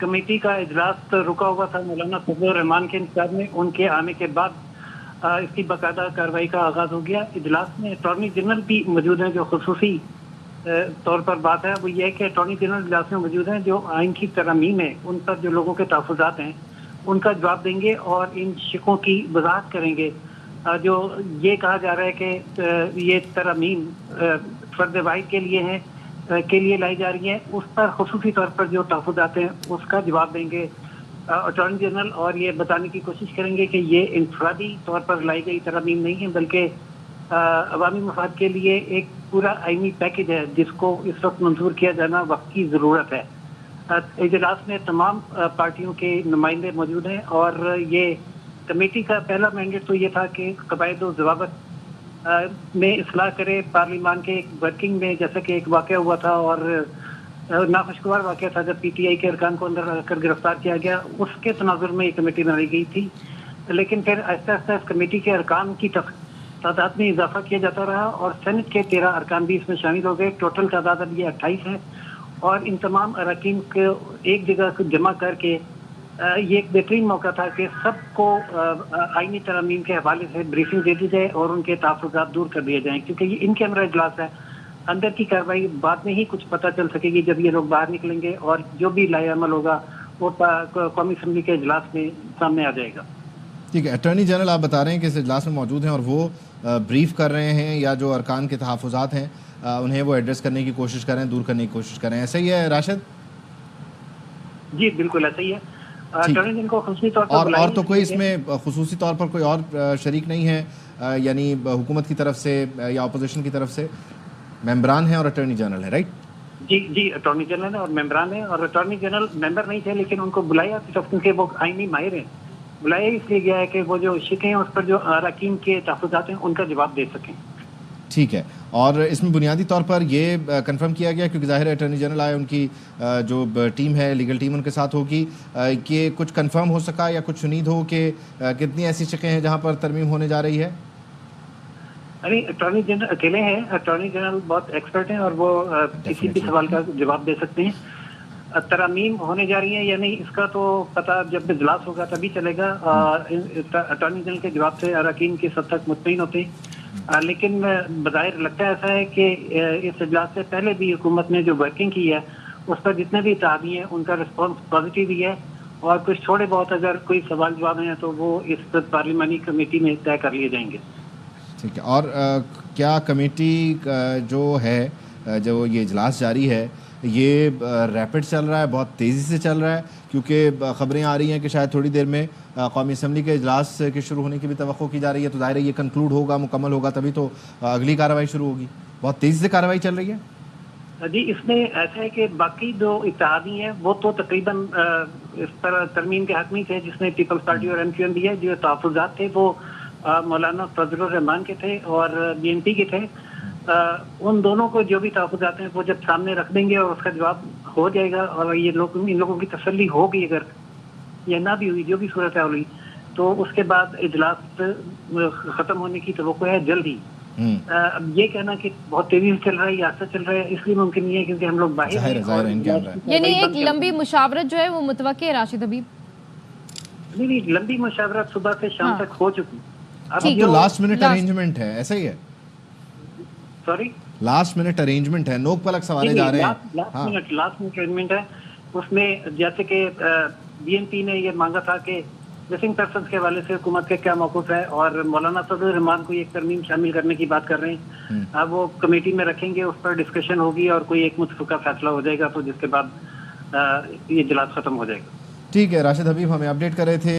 Committee का इजलास तो रुका हुआ था मौलाना फजलुर रहमान के इंतजार में। उनके आने के बाद इसकी बाकायदा कार्रवाई का आगाज हो गया। इजलास में अटॉर्नी जनरल भी मौजूद हैं। जो खुसूसी तौर पर बात है वो ये है कि अटॉर्नी जनरल इजलास में मौजूद हैं। जो आइन की तरमीम है उन पर जो लोगों के तहफ़्फ़ुज़ात हैं उनका जवाब देंगे और इन शिकों की वजाहत करेंगे। जो ये कहा जा रहा है कि ये तरमीम फर्द वाहिद के लिए है के लिए लाई जा रही है, उस पर खुसूसी तौर पर जो तहफ़्फ़ुज़ात हैं उसका जवाब देंगे अटॉर्नी जनरल, और ये बताने की कोशिश करेंगे कि ये इनफरादी तौर पर लाई गई तरमीम नहीं है बल्कि अवामी मफाद के लिए एक पूरा आईनी पैकेज है जिसको इस वक्त मंजूर किया जाना वक्त की ज़रूरत है। इजलास में तमाम पार्टियों के नुमाइंदे मौजूद हैं और ये कमेटी का पहला मैंडेट तो ये था कि कवायद और ज़वाबित में इस्लाह करे। पार्लियामान के एक वर्किंग में जैसा कि एक वाक़या हुआ था और नाखुशगवार वाक़या था जब PTI के अरकान को अंदर रखकर गिरफ्तार किया गया, उसके तनाजुर में ये कमेटी बनाई गई थी। लेकिन फिर आहिस्ता आहिस्ता इस कमेटी के अरकान की तादाद में इजाफा किया जाता रहा और सेनेट के 13 अरकान भी इसमें शामिल हो गए। टोटल तादाद अब ये 28 है और इन तमाम अरकान को एक जगह जमा करके ये एक बेहतरीन मौका था कि सबको आईनी तरमीम के हवाले से ब्रीफिंग दे दी जाए और उनके तहफ़्फ़ुज़ात दूर कर दिए जाएँ, क्योंकि ये इन कैमरा इजलास है। अंदर की कार्रवाई बाद में ही कुछ पता चल सकेगी जब ये लोग बाहर निकलेंगे और जो भी लाएअमल होगा वो कौमी असम्बली के इजलास में सामने आ जाएगा। ठीक है, अटॉर्नी जनरल आप बता रहे हैं कि इस इजलास में मौजूद हैं और वो ब्रीफ कर रहे हैं या जो अरकान के तहफ़्फ़ुज़ात हैं उन्हें वो एड्रेस करने की कोशिश करें, दूर करने की कोशिश करें। ऐसा ही है राशिद? जी बिल्कुल ऐसा ही है। अटॉर्नी जनरल को खुसूसी तौर पर और तो कोई इसमें खुसूसी तौर पर कोई और शरीक नहीं है, यानी हुकूमत की तरफ से या अपोजिशन की तरफ से मेंबरान हैं और अटॉर्नी जनरल है, राइट? जी अटॉर्नी जनरल है और मेंबरान है। और अटॉर्नी जनरल मेंबर नहीं थे लेकिन उनको बुलाया सिर्फ क्योंकि वो आईनी माहिर हैं। बुलाया इसलिए गया है कि वो जो शिकें हैं उस पर जो अरकान के तहफ़्फ़ुज़ात हैं उनका जवाब दे सकें। ठीक है, और इसमें बुनियादी तौर पर ये कंफर्म किया गया क्योंकि ज़ाहिर है अटॉर्नी जनरल आए, उनकी जो टीम है लीगल टीम उनके साथ होगी, कि कुछ कंफर्म हो सका या कुछ उम्मीद हो कि कितनी ऐसी शिकें हैं जहां पर तरमीम होने जा रही है? अरे अटॉर्नी जनरल अकेले हैं। अटॉर्नी जनरल बहुत एक्सपर्ट हैं और वो किसी भी सवाल का जवाब दे सकते हैं। तरमीम होने जा रही है या नहीं इसका तो पता जब इजलास होगा तभी चलेगा। अटॉर्नी जनरल के जवाब से अरकान के सब तक मुतमईन होते हैं। लेकिन बज़ाहिर लगता है ऐसा है कि इस इजलास से पहले भी हुकूमत ने जो वर्किंग की है उस पर जितने भी इत्तेहादी हैं उनका रिस्पॉन्स पॉजिटिव ही है और कुछ थोड़े बहुत अगर कोई सवाल जवाब हैं तो वो इस पार्लियामानी कमेटी में तय कर लिए जाएंगे। ठीक है, और क्या कमेटी जो है जो ये इजलास जारी है ये रैपिड चल रहा है, बहुत तेज़ी से चल रहा है? क्योंकि ख़बरें आ रही हैं कि शायद थोड़ी देर में कौमी असम्बली के इजलास के शुरू होने की भी तवक्को की जा रही है, तो ज़ाहिर है ये कंक्लूड होगा, मुकम्मल होगा तभी तो अगली कार्रवाई शुरू होगी। बहुत तेज़ी से कार्रवाई चल रही है जी। इसमें ऐसा है कि बाकी जो इत्तेहादी हैं वो तो तकरीबन इस पर तरमीम के हक में थे, जिसमें पीपल्स पार्टी और MQM भी है। जो तहफ़्फ़ुज़ात थे वो मौलाना फजलुर रहमान के थे और BNP के थे। उन दोनों को जो भी तहफ़्फ़ुज़ात हैं वो जब सामने रख देंगे और उसका जवाब हो जाएगा और ये लोग इन लोगों की तसल्ली होगी, अगर ये ना भी हुई जो भी सूरत है हुई तो उसके बाद इजलास ख़त्म होने की तवक्को है जल्द ही। अब ये कहना कि बहुत तेजी से चल रहा है या आस्ते चल रहा है इसलिए मुमकिन नहीं है क्योंकि हम लोग बाहर हैं। यानी एक लंबी मुशावरत जो है वो मुतवक्के है राशिद हबीब? नहीं, लंबी मुशावरत सुबह से शाम तक हो चुकी। अब तो लास्ट मिनट अरेंजमेंट है, ऐसा ही है? सॉरी, लास्ट मिनट अरेंजमेंट है, नोक पलक सवाले जा रहे हैं। लास्ट मिनट अरेंजमेंट है। उसमें जैसे कि BNP ने ये मांगा था कि मिसिंग पर्सन के हवाले से हुकूमत के क्या मौक़िफ़ है और मौलाना फजलुर रहमान को एक तरमीम शामिल करने की बात कर रहे हैं। अब वो कमेटी में रखेंगे, उस पर डिस्कशन होगी और कोई एक मुतफ़िक़ा फैसला हो जाएगा तो जिसके बाद ये इजलास ख़त्म हो जाएगा। ठीक है, राशिद हबीब हमें अपडेट कर रहे थे।